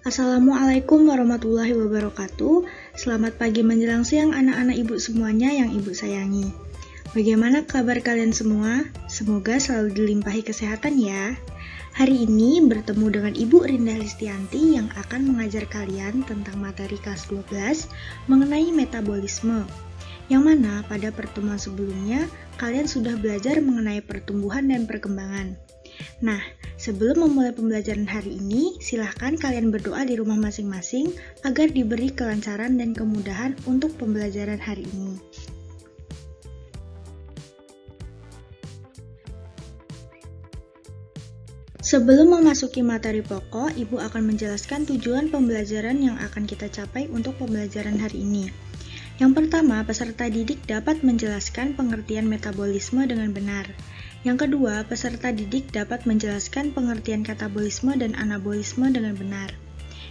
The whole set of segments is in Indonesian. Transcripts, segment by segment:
Assalamualaikum warahmatullahi wabarakatuh. Selamat pagi menjelang siang anak-anak ibu semuanya yang ibu sayangi. Bagaimana kabar kalian semua? Semoga selalu dilimpahi kesehatan ya. Hari ini bertemu dengan Ibu Rinda Listianti yang akan mengajar kalian tentang materi kelas 12 mengenai metabolisme. Yang mana pada pertemuan sebelumnya kalian sudah belajar mengenai pertumbuhan dan perkembangan. Nah, sebelum memulai pembelajaran hari ini, silahkan kalian berdoa di rumah masing-masing agar diberi kelancaran dan kemudahan untuk pembelajaran hari ini. Sebelum memasuki materi pokok, Ibu akan menjelaskan tujuan pembelajaran yang akan kita capai untuk pembelajaran hari ini. Yang pertama, peserta didik dapat menjelaskan pengertian metabolisme dengan benar. Yang kedua, peserta didik dapat menjelaskan pengertian katabolisme dan anabolisme dengan benar.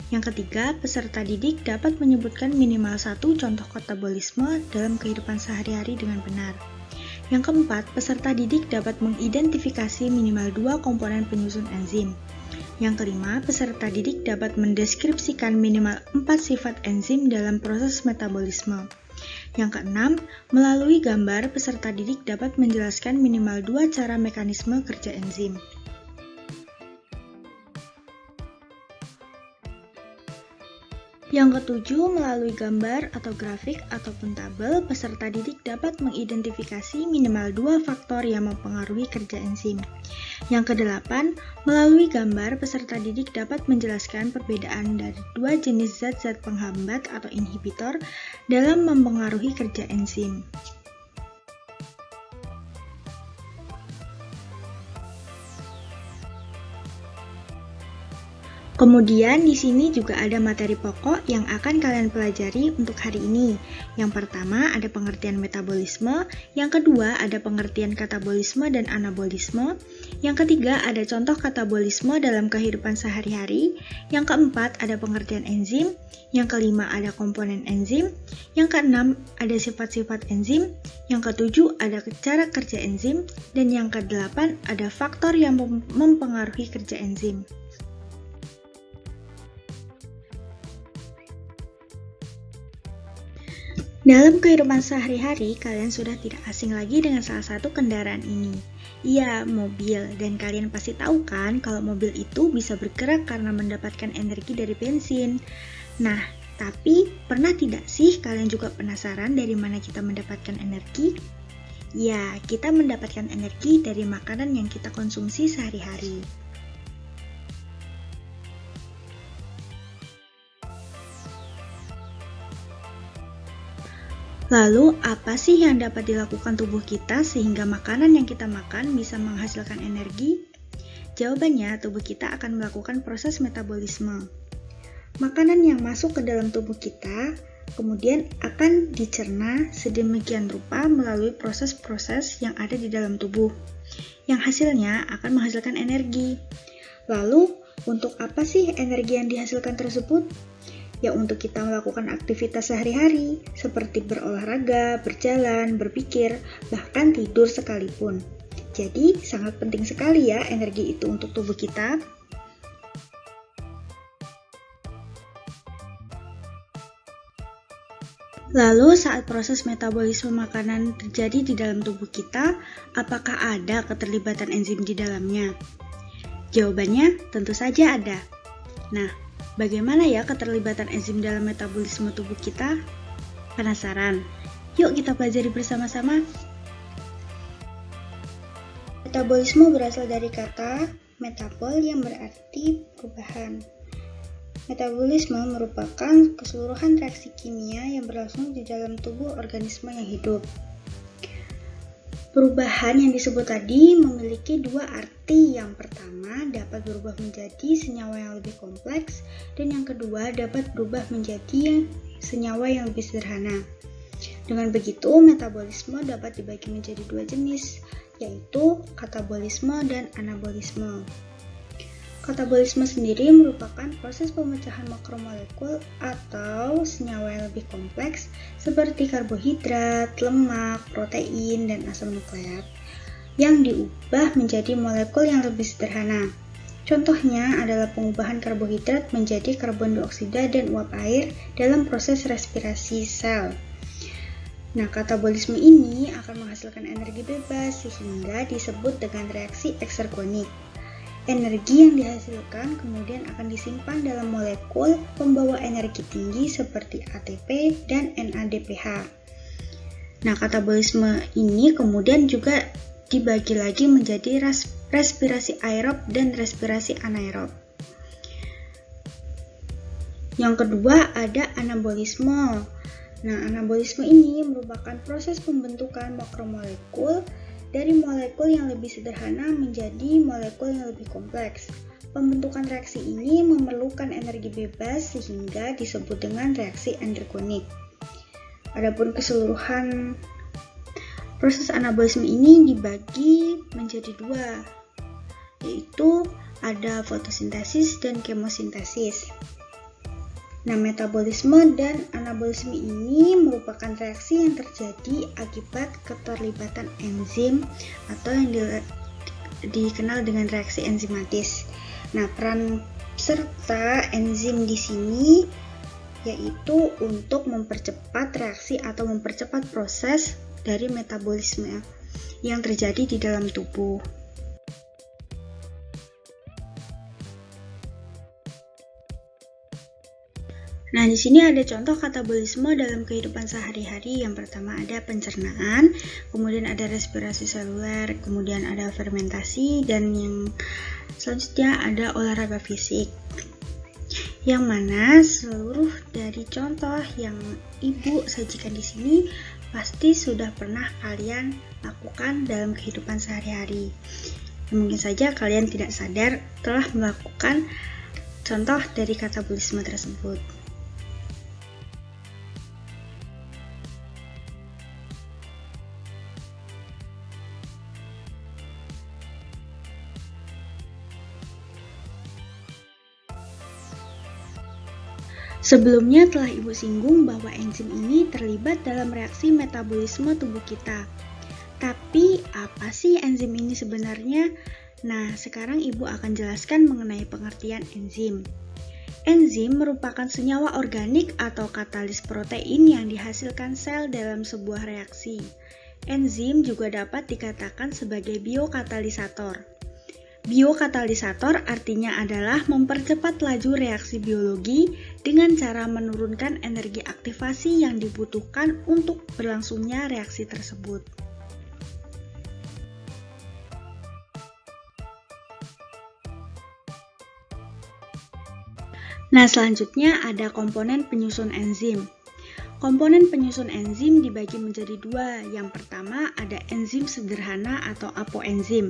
Yang ketiga, peserta didik dapat menyebutkan minimal satu contoh katabolisme dalam kehidupan sehari-hari dengan benar. Yang keempat, peserta didik dapat mengidentifikasi minimal 2 komponen penyusun enzim. Yang kelima, peserta didik dapat mendeskripsikan minimal 4 sifat enzim dalam proses metabolisme. Yang keenam, melalui gambar, peserta didik dapat menjelaskan minimal 2 cara mekanisme kerja enzim. Yang ketujuh, melalui gambar atau grafik ataupun tabel, peserta didik dapat mengidentifikasi minimal 2 faktor yang mempengaruhi kerja enzim. Yang kedelapan, melalui gambar, peserta didik dapat menjelaskan perbedaan dari 2 jenis zat-zat penghambat atau inhibitor dalam mempengaruhi kerja enzim. Kemudian di sini juga ada materi pokok yang akan kalian pelajari untuk hari ini. Yang pertama ada pengertian metabolisme, yang kedua ada pengertian katabolisme dan anabolisme, yang ketiga ada contoh katabolisme dalam kehidupan sehari-hari, yang keempat ada pengertian enzim, yang kelima ada komponen enzim, yang keenam ada sifat-sifat enzim, yang ketujuh ada cara kerja enzim, dan yang kedelapan ada faktor yang mempengaruhi kerja enzim. Dalam kehidupan sehari-hari, kalian sudah tidak asing lagi dengan salah satu kendaraan ini. Iya, mobil. Dan kalian pasti tahu kan kalau mobil itu bisa bergerak karena mendapatkan energi dari bensin. Nah, tapi pernah tidak sih kalian juga penasaran dari mana kita mendapatkan energi? Ya, kita mendapatkan energi dari makanan yang kita konsumsi sehari-hari. Lalu, apa sih yang dapat dilakukan tubuh kita sehingga makanan yang kita makan bisa menghasilkan energi? Jawabannya, tubuh kita akan melakukan proses metabolisme. Makanan yang masuk ke dalam tubuh kita kemudian akan dicerna sedemikian rupa melalui proses-proses yang ada di dalam tubuh, yang hasilnya akan menghasilkan energi. Lalu, untuk apa sih energi yang dihasilkan tersebut? Ya untuk kita melakukan aktivitas sehari-hari, seperti berolahraga, berjalan, berpikir, bahkan tidur sekalipun. Jadi, sangat penting sekali ya energi itu untuk tubuh kita. Lalu, saat proses metabolisme makanan terjadi di dalam tubuh kita, apakah ada keterlibatan enzim di dalamnya? Jawabannya, tentu saja ada. Nah, bagaimana ya keterlibatan enzim dalam metabolisme tubuh kita? Penasaran? Yuk kita pelajari bersama-sama. Metabolisme berasal dari kata metabol yang berarti perubahan. Metabolisme merupakan keseluruhan reaksi kimia yang berlangsung di dalam tubuh organisme yang hidup. Perubahan yang disebut tadi memiliki 2 arti. Yang pertama dapat berubah menjadi senyawa yang lebih kompleks, dan yang kedua dapat berubah menjadi senyawa yang lebih sederhana. Dengan begitu, metabolisme dapat dibagi menjadi 2 jenis, yaitu katabolisme dan anabolisme. Katabolisme sendiri merupakan proses pemecahan makromolekul atau senyawa yang lebih kompleks seperti karbohidrat, lemak, protein, dan asam nukleat yang diubah menjadi molekul yang lebih sederhana. Contohnya adalah pengubahan karbohidrat menjadi karbon dioksida dan uap air dalam proses respirasi sel. Nah, katabolisme ini akan menghasilkan energi bebas sehingga disebut dengan reaksi eksergonik. Energi yang dihasilkan kemudian akan disimpan dalam molekul pembawa energi tinggi seperti ATP dan NADPH. Nah, katabolisme ini kemudian juga dibagi lagi menjadi respirasi aerob dan respirasi anaerob. Yang kedua ada anabolisme. Nah, anabolisme ini merupakan proses pembentukan makromolekul dari molekul yang lebih sederhana menjadi molekul yang lebih kompleks. Pembentukan reaksi ini memerlukan energi bebas sehingga disebut dengan reaksi endergonik. Adapun keseluruhan proses anabolisme ini dibagi menjadi dua, yaitu ada fotosintesis dan kemosintesis. Nah, metabolisme dan anabolisme ini merupakan reaksi yang terjadi akibat keterlibatan enzim atau yang dikenal dengan reaksi enzimatis. Nah, peran serta enzim di sini yaitu untuk mempercepat reaksi atau mempercepat proses dari metabolisme yang terjadi di dalam tubuh. Nah, di sini ada contoh katabolisme dalam kehidupan sehari-hari. Yang pertama ada pencernaan, kemudian ada respirasi seluler, kemudian ada fermentasi, dan yang selanjutnya ada olahraga fisik. Yang mana seluruh dari contoh yang Ibu sajikan di sini pasti sudah pernah kalian lakukan dalam kehidupan sehari-hari. Mungkin saja kalian tidak sadar telah melakukan contoh dari katabolisme tersebut. Sebelumnya telah Ibu singgung bahwa enzim ini terlibat dalam reaksi metabolisme tubuh kita. Tapi apa sih enzim ini sebenarnya? Nah, sekarang Ibu akan jelaskan mengenai pengertian enzim. Enzim merupakan senyawa organik atau katalis protein yang dihasilkan sel dalam sebuah reaksi. Enzim juga dapat dikatakan sebagai biokatalisator. Biokatalisator artinya adalah mempercepat laju reaksi biologi dengan cara menurunkan energi aktivasi yang dibutuhkan untuk berlangsungnya reaksi tersebut. Nah, selanjutnya ada komponen penyusun enzim. Komponen penyusun enzim dibagi menjadi dua. Yang pertama ada enzim sederhana atau apoenzim.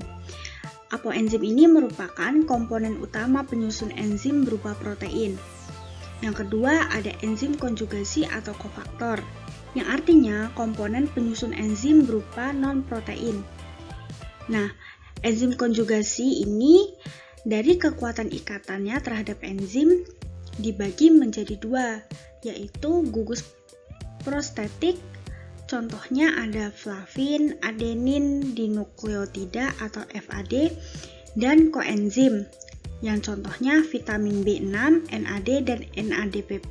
Apoenzim ini merupakan komponen utama penyusun enzim berupa protein. Yang kedua ada enzim konjugasi atau kofaktor, yang artinya komponen penyusun enzim berupa non-protein. Nah, enzim konjugasi ini dari kekuatan ikatannya terhadap enzim dibagi menjadi dua, yaitu gugus prostetik. Contohnya ada flavin, adenin dinukleotida atau FAD, dan koenzim, yang contohnya vitamin B6, NAD, dan NADP+.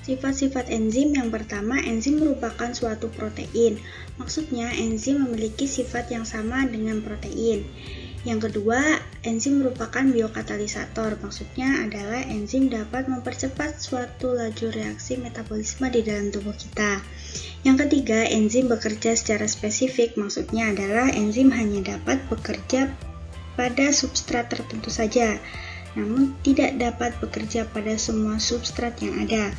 Sifat-sifat enzim yang pertama, enzim merupakan suatu protein. Maksudnya, enzim memiliki sifat yang sama dengan protein. Yang kedua, enzim merupakan biokatalisator. Maksudnya adalah enzim dapat mempercepat suatu laju reaksi metabolisme di dalam tubuh kita. Yang ketiga, enzim bekerja secara spesifik. Maksudnya adalah enzim hanya dapat bekerja pada substrat tertentu saja, namun tidak dapat bekerja pada semua substrat yang ada.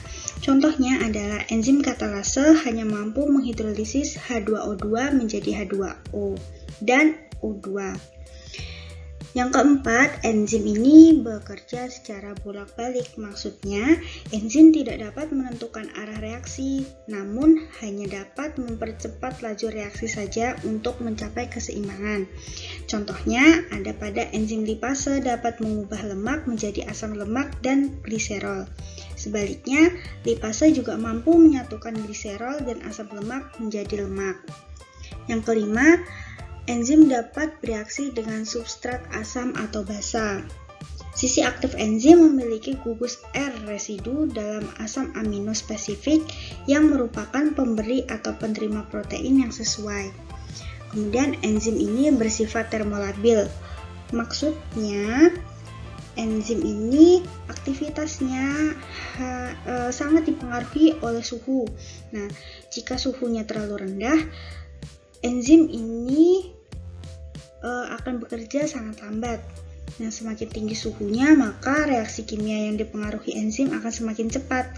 Contohnya adalah enzim katalase hanya mampu menghidrolisis H2O2 menjadi H2O dan O2. Yang keempat, enzim ini bekerja secara bolak-balik. Maksudnya, enzim tidak dapat menentukan arah reaksi, namun hanya dapat mempercepat laju reaksi saja untuk mencapai keseimbangan. Contohnya, ada pada enzim lipase dapat mengubah lemak menjadi asam lemak dan gliserol. Sebaliknya, lipase juga mampu menyatukan gliserol dan asam lemak menjadi lemak. Yang kelima, enzim dapat bereaksi dengan substrat asam atau basa. Sisi aktif enzim memiliki gugus R residu dalam asam amino spesifik yang merupakan pemberi atau penerima protein yang sesuai. Kemudian enzim ini bersifat termolabil. Maksudnya, enzim ini aktivitasnya sangat dipengaruhi oleh suhu. Nah, jika suhunya terlalu rendah, enzim ini akan bekerja sangat lambat. Nah, semakin tinggi suhunya, maka reaksi kimia yang dipengaruhi enzim akan semakin cepat.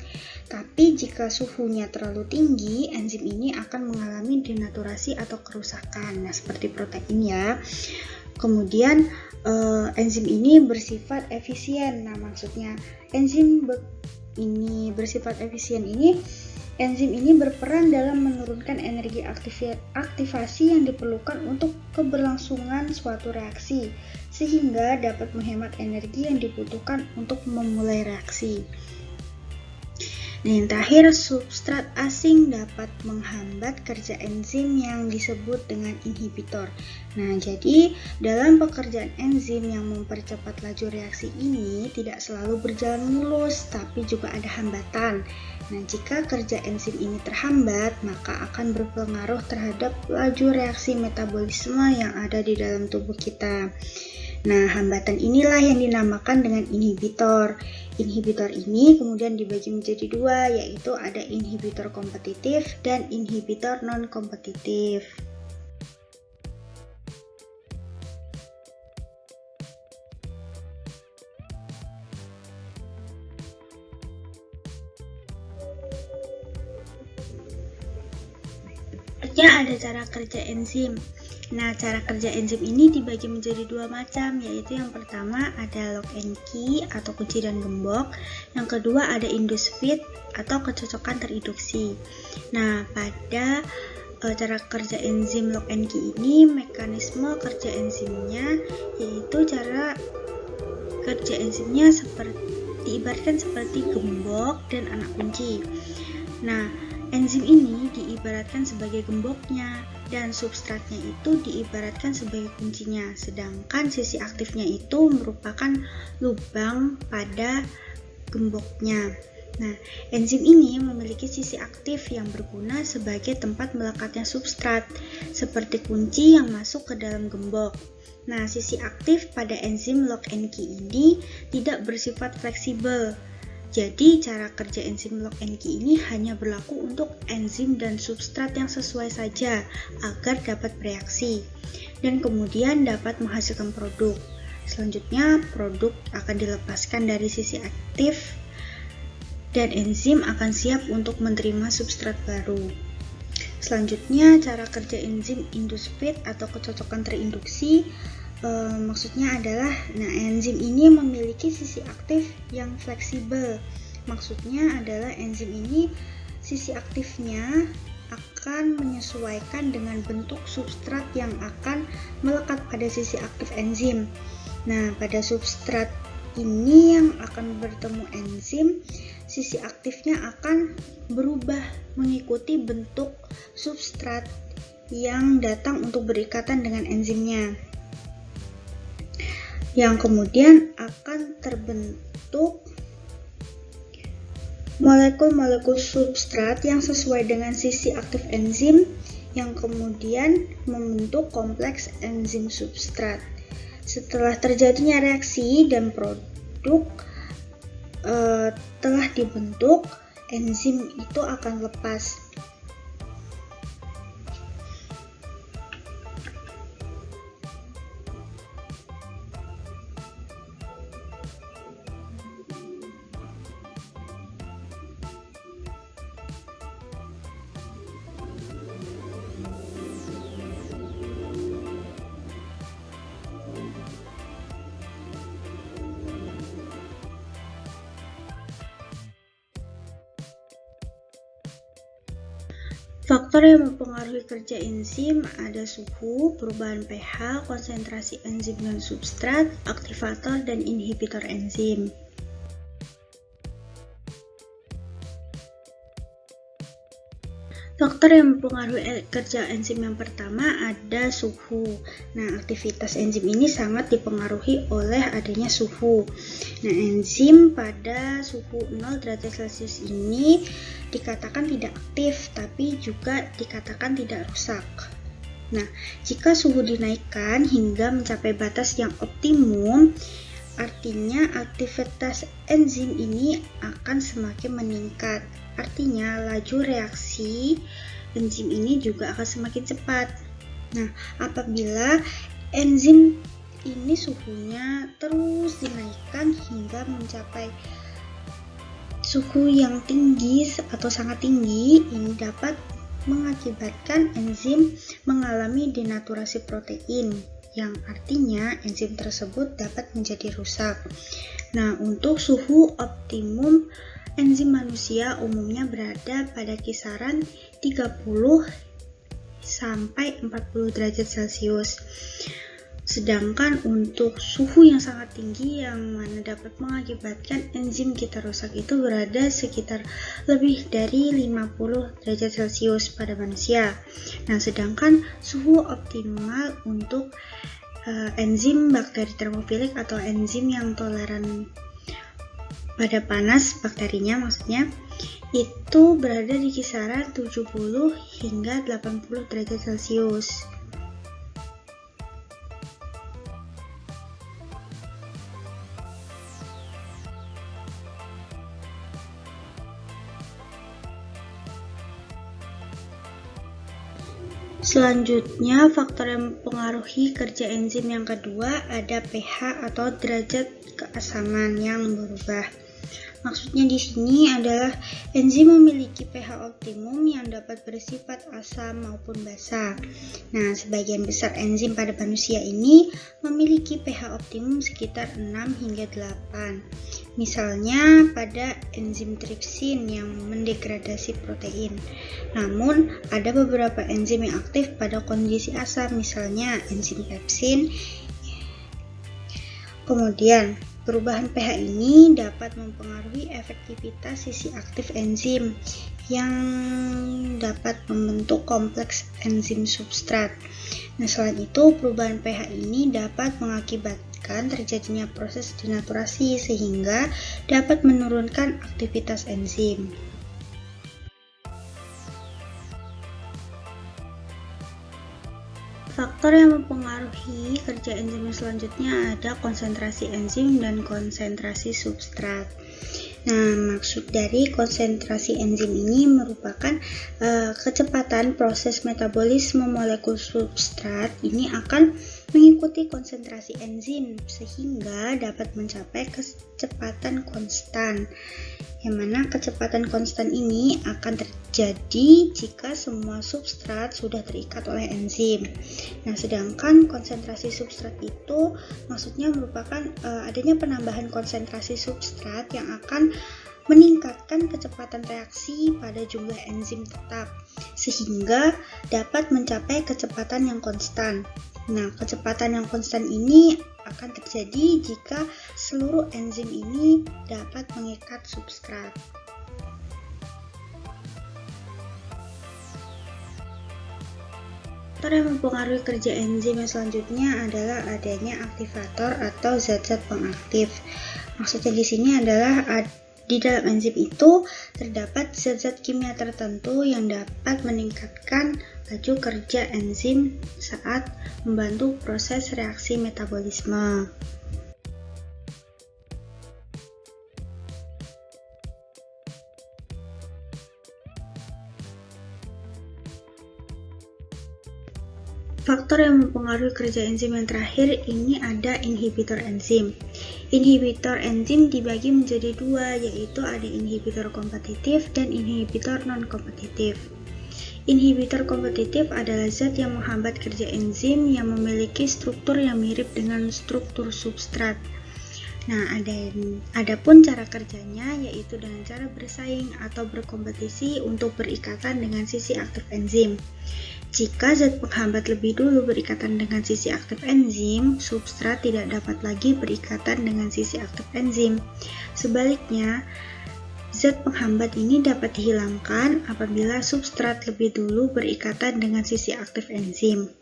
Tapi jika suhunya terlalu tinggi, enzim ini akan mengalami denaturasi atau kerusakan. Nah, seperti protein ya. Kemudian enzim ini bersifat efisien. Nah, maksudnya enzim ini bersifat efisien ini, enzim ini berperan dalam menurunkan energi aktivasi yang diperlukan untuk keberlangsungan suatu reaksi, sehingga dapat menghemat energi yang dibutuhkan untuk memulai reaksi. Nah, yang terakhir, substrat asing dapat menghambat kerja enzim yang disebut dengan inhibitor. Nah, jadi dalam pekerjaan enzim yang mempercepat laju reaksi ini tidak selalu berjalan mulus, tapi juga ada hambatan. Nah, jika kerja enzim ini terhambat, maka akan berpengaruh terhadap laju reaksi metabolisme yang ada di dalam tubuh kita. Nah, hambatan inilah yang dinamakan dengan inhibitor. Inhibitor ini kemudian dibagi menjadi dua, yaitu ada inhibitor kompetitif dan inhibitor non-kompetitif. Ada cara kerja enzim. Nah, cara kerja enzim ini dibagi menjadi dua macam, yaitu yang pertama ada lock and key atau kunci dan gembok. Yang kedua ada induce fit atau kecocokan terinduksi. Nah, pada cara kerja enzim lock and key ini, mekanisme kerja enzimnya yaitu cara kerja enzimnya diibaratkan seperti gembok dan anak kunci. Nah, enzim ini diibaratkan sebagai gemboknya dan substratnya itu diibaratkan sebagai kuncinya, sedangkan sisi aktifnya itu merupakan lubang pada gemboknya. Nah, enzim ini memiliki sisi aktif yang berguna sebagai tempat melekatnya substrat, seperti kunci yang masuk ke dalam gembok. Nah, sisi aktif pada enzim lock and key ini tidak bersifat fleksibel. Jadi, cara kerja enzim lock and key ini hanya berlaku untuk enzim dan substrat yang sesuai saja agar dapat bereaksi dan kemudian dapat menghasilkan produk. Selanjutnya, produk akan dilepaskan dari sisi aktif dan enzim akan siap untuk menerima substrat baru. Selanjutnya, cara kerja enzim induce fit atau kecocokan terinduksi. Maksudnya adalah, enzim ini memiliki sisi aktif yang fleksibel. Maksudnya adalah enzim ini sisi aktifnya akan menyesuaikan dengan bentuk substrat yang akan melekat pada sisi aktif enzim. Nah, pada substrat ini yang akan bertemu enzim, sisi aktifnya akan berubah mengikuti bentuk substrat yang datang untuk berikatan dengan enzimnya, yang kemudian akan terbentuk molekul-molekul substrat yang sesuai dengan sisi aktif enzim yang kemudian membentuk kompleks enzim substrat. Setelah terjadinya reaksi dan produk telah dibentuk, enzim itu akan lepas. Faktor yang mempengaruhi kerja enzim ada suhu, perubahan pH, konsentrasi enzim dan substrat, aktivator, dan inhibitor enzim. Faktor yang mempengaruhi kerja enzim yang pertama ada suhu. Nah, aktivitas enzim ini sangat dipengaruhi oleh adanya suhu. Nah, enzim pada suhu 0 derajat Celcius ini dikatakan tidak aktif, tapi juga dikatakan tidak rusak. Nah, jika suhu dinaikkan hingga mencapai batas yang optimum, artinya aktivitas enzim ini akan semakin meningkat. Artinya laju reaksi enzim ini juga akan semakin cepat. Nah, apabila enzim ini suhunya terus dinaikkan hingga mencapai suhu yang tinggi atau sangat tinggi, ini dapat mengakibatkan enzim mengalami denaturasi protein, yang artinya enzim tersebut dapat menjadi rusak. Nah, untuk suhu optimum enzim manusia umumnya berada pada kisaran 30 sampai 40 derajat Celcius. Sedangkan untuk suhu yang sangat tinggi yang mana dapat mengakibatkan enzim kita rusak itu berada sekitar lebih dari 50 derajat Celcius pada manusia. Nah, sedangkan suhu optimal untuk enzim bakteri termofilik atau enzim yang toleran pada panas, bakterinya maksudnya, itu berada di kisaran 70 hingga 80 derajat Celcius. Selanjutnya, faktor yang mempengaruhi kerja enzim yang kedua ada pH atau derajat keasaman yang berubah. Maksudnya di sini adalah enzim memiliki pH optimum yang dapat bersifat asam maupun basa. Nah, sebagian besar enzim pada manusia ini memiliki pH optimum sekitar 6 hingga 8. Misalnya pada enzim tripsin yang mendegradasi protein. Namun, ada beberapa enzim yang aktif pada kondisi asam, misalnya enzim pepsin. Kemudian, perubahan pH ini dapat mempengaruhi efektivitas sisi aktif enzim yang dapat membentuk kompleks enzim substrat. Nah, selain itu, perubahan pH ini dapat mengakibatkan terjadinya proses denaturasi sehingga dapat menurunkan aktivitas enzim. Faktor yang mempengaruhi kerja enzim selanjutnya ada konsentrasi enzim dan konsentrasi substrat. Nah, maksud dari konsentrasi enzim ini merupakan kecepatan proses metabolisme molekul substrat ini akan mengikuti konsentrasi enzim sehingga dapat mencapai kecepatan konstan. Yang mana kecepatan konstan ini akan terjadi jika semua substrat sudah terikat oleh enzim. Nah, sedangkan konsentrasi substrat itu maksudnya merupakan adanya penambahan konsentrasi substrat yang akan meningkatkan kecepatan reaksi pada jumlah enzim tetap sehingga dapat mencapai kecepatan yang konstan. Nah, kecepatan yang konstan ini akan terjadi jika seluruh enzim ini dapat mengikat substrat. Faktor yang mempengaruhi kerja enzim yang selanjutnya adalah adanya aktivator atau zat-zat pengaktif. Maksudnya di sini adalah di dalam enzim itu terdapat zat-zat kimia tertentu yang dapat meningkatkan laju kerja enzim saat membantu proses reaksi metabolisme. Faktor yang mempengaruhi kerja enzim yang terakhir ini ada inhibitor enzim. Inhibitor enzim dibagi menjadi dua, yaitu ada inhibitor kompetitif dan inhibitor non-kompetitif. Inhibitor kompetitif adalah zat yang menghambat kerja enzim yang memiliki struktur yang mirip dengan struktur substrat. Nah, adapun cara kerjanya yaitu dengan cara bersaing atau berkompetisi untuk berikatan dengan sisi aktif enzim. Jika zat penghambat lebih dulu berikatan dengan sisi aktif enzim, substrat tidak dapat lagi berikatan dengan sisi aktif enzim. Sebaliknya, zat penghambat ini dapat dihilangkan apabila substrat lebih dulu berikatan dengan sisi aktif enzim.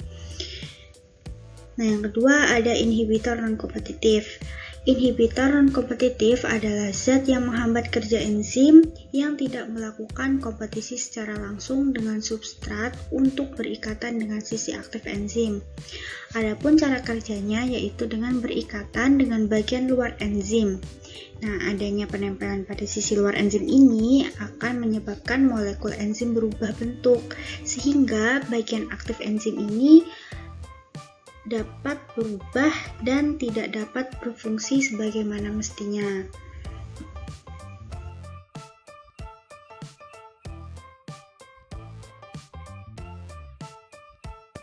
Nah, yang kedua ada inhibitor non-kompetitif. Inhibitor non-kompetitif adalah zat yang menghambat kerja enzim yang tidak melakukan kompetisi secara langsung dengan substrat untuk berikatan dengan sisi aktif enzim. Adapun cara kerjanya yaitu dengan berikatan dengan bagian luar enzim. Nah, adanya penempelan pada sisi luar enzim ini akan menyebabkan molekul enzim berubah bentuk, sehingga bagian aktif enzim ini dapat berubah dan tidak dapat berfungsi sebagaimana mestinya.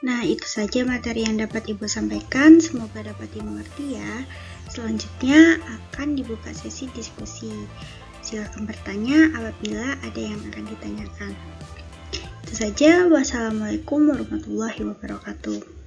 Nah, itu saja materi yang dapat Ibu sampaikan. Semoga dapat dimengerti ya. Selanjutnya akan dibuka sesi diskusi. Silakan bertanya apabila ada yang akan ditanyakan. Itu saja. Wassalamualaikum warahmatullahi wabarakatuh.